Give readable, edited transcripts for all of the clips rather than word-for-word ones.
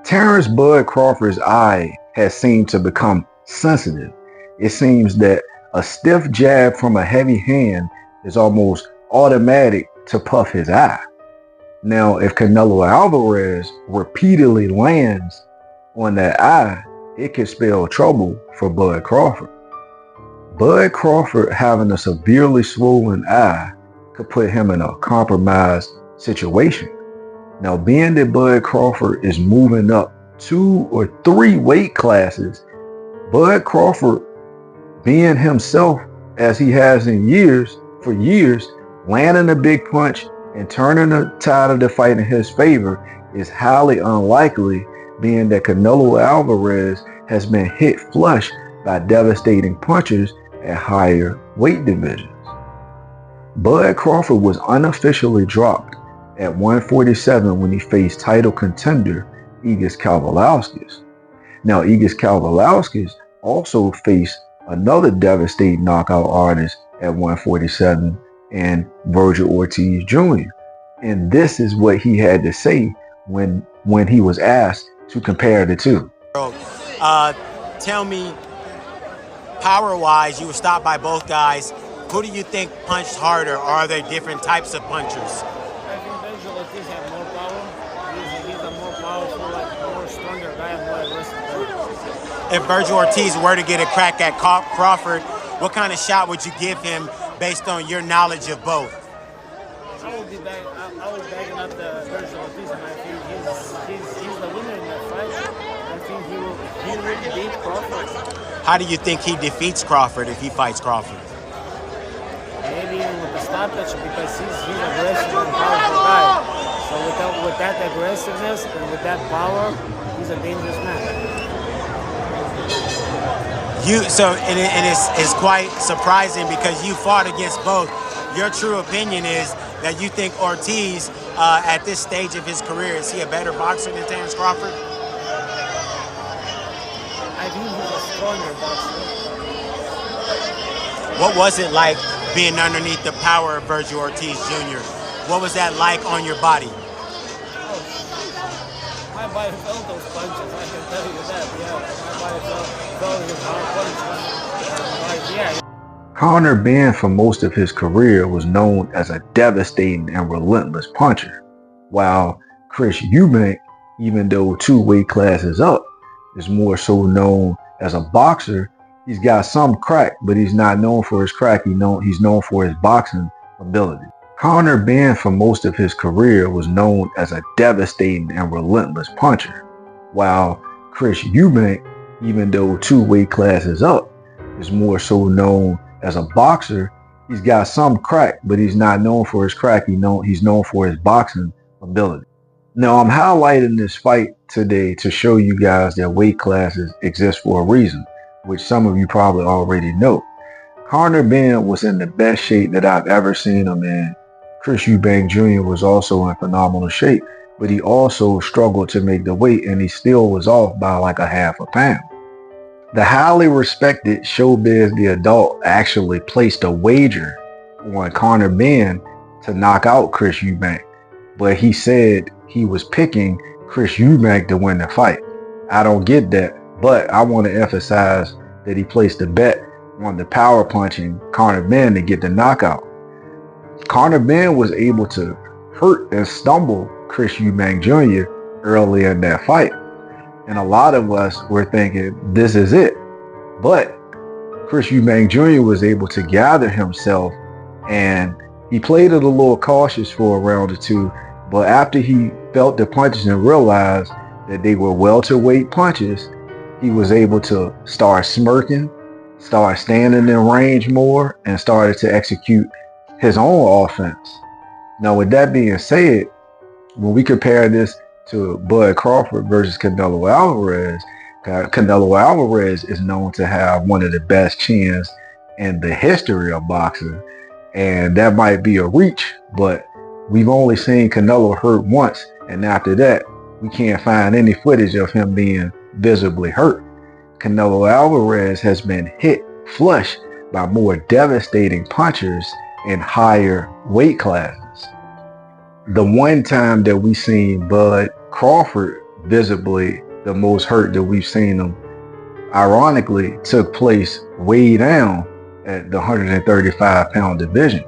Terence Bud Crawford's eye has seemed to become sensitive. It seems that a stiff jab from a heavy hand is almost automatic to puff his eye. Now, if Canelo Alvarez repeatedly lands on that eye, it could spell trouble for Bud Crawford. Bud Crawford having a severely swollen eye could put him in a compromised situation. Now, being that Bud Crawford is moving up 2 or 3 weight classes, Bud Crawford, being himself as he has for years, landing a big punch and turning the tide of the fight in his favor is highly unlikely, being that Canelo Alvarez has been hit flush by devastating punches at higher weight divisions. Bud Crawford was unofficially dropped at 147 when he faced title contender Egis Kalvalauskas. Now, Egis Kalvalauskas also faced another devastating knockout artist at 147 and Virgil Ortiz Jr. And this is what he had to say when he was asked to compare the two. Tell me, power-wise, you were stopped by both guys. Who do you think punched harder, or are they different types of punchers? I think Virgil Ortiz has more power. He's a more powerful, more stronger guy and more aggressive guy. If Virgil Ortiz were to get a crack at Crawford, what kind of shot would you give him based on your knowledge of both? I would backing up the Virgil Ortiz, and I think he's the winner in that fight. I think he will beat Crawford. How do you think he defeats Crawford if he fights Crawford? Maybe even with the stoppage, because he's aggressive and powerful guy. So with that aggressiveness and with that power, he's a dangerous man. It's quite surprising because you fought against both. Your true opinion is that you think Ortiz, at this stage of his career, is he a better boxer than Terence Crawford? I think he's a stronger boxer. What was it like being underneath the power of Virgil Ortiz Jr.? What was that like on your body? My body felt those punches, I can tell you that. Yeah, my body felt his hard punches. Yeah. Conor Benn, for most of his career, was known as a devastating and relentless puncher, while Chris Eubank, even though 2 weight classes up, is more so known as a boxer. He's got some crack, but he's not known for his crack. He's known for his boxing ability. Conor Benn, for most of his career, was known as a devastating and relentless puncher, while Chris Eubank, even though 2 weight classes up, is more so known as a boxer. He's got some crack, but he's not known for his crack. He's known for his boxing ability. Now, I'm highlighting this fight today to show you guys that weight classes exist for a reason, which some of you probably already know. Conor Benn was in the best shape that I've ever seen him in. Chris Eubank Jr. was also in phenomenal shape, but he also struggled to make the weight, and he still was off by like a half a pound. The highly respected Showbiz the Adult actually placed a wager on Conor Benn to knock out Chris Eubank, but he said he was picking Chris Eubank to win the fight. I don't get that, but I want to emphasize that he placed a bet on the power punching Conor Benn to get the knockout. Conor Benn was able to hurt and stumble Chris Eubank Jr. early in that fight, and a lot of us were thinking this is it. But Chris Eubank Jr. was able to gather himself, and he played it a little cautious for a round or two, but after he felt the punches and realized that they were welterweight punches, he was able to start smirking, start standing in range more, and started to execute his own offense. Now, with that being said, when we compare this to Bud Crawford versus Canelo Alvarez is known to have one of the best chins in the history of boxing, and that might be a reach, but we've only seen Canelo hurt once, and after that, we can't find any footage of him being visibly hurt. Canelo Alvarez has been hit flush by more devastating punchers in higher weight classes. The one time that we seen Bud Crawford visibly the most hurt that we've seen him, ironically, took place way down at the 135-pound division.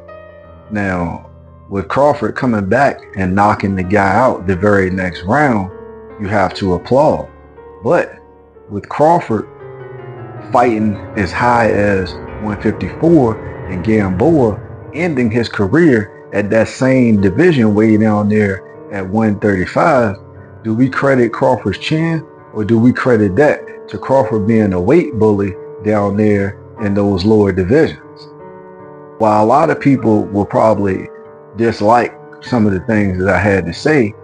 Now, with Crawford coming back and knocking the guy out the very next round, you have to applaud. But with Crawford fighting as high as 154 and Gamboa ending his career at that same division way down there at 135, do we credit Crawford's chin, or do we credit that to Crawford being a weight bully down there in those lower divisions? While a lot of people will probably dislike some of the things that I had to say,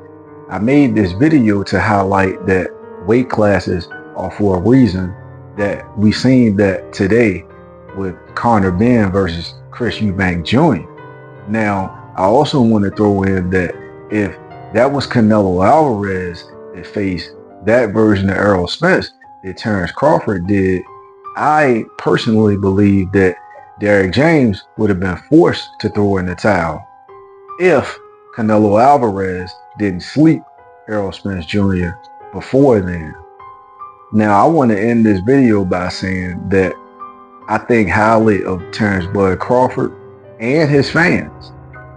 I made this video to highlight that weight classes are for a reason, that we seen that today with Conor Benn versus Chris Eubank Jr. Now, I also want to throw in that if that was Canelo Alvarez that faced that version of Errol Spence that Terence Crawford did, I personally believe that Derrick James would have been forced to throw in the towel if Canelo Alvarez didn't sleep Errol Spence Jr. before then. Now, I want to end this video by saying that I think highly of Terence Bud Crawford and his fans.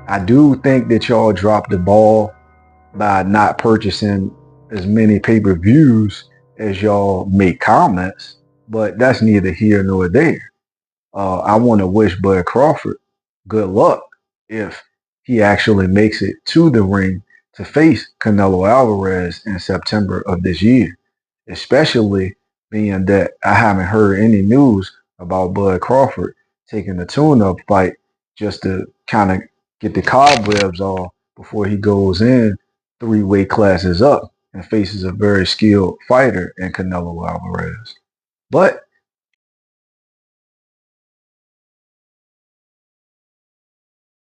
I do think that y'all dropped the ball by not purchasing as many pay-per-views as y'all make comments, but that's neither here nor there. I want to wish Bud Crawford good luck if he actually makes it to the ring to face Canelo Alvarez in September of this year, especially being that I haven't heard any news about Bud Crawford taking a tune-up fight just to kind of get the cobwebs off before he goes in 3 weight classes up and faces a very skilled fighter in Canelo Alvarez. But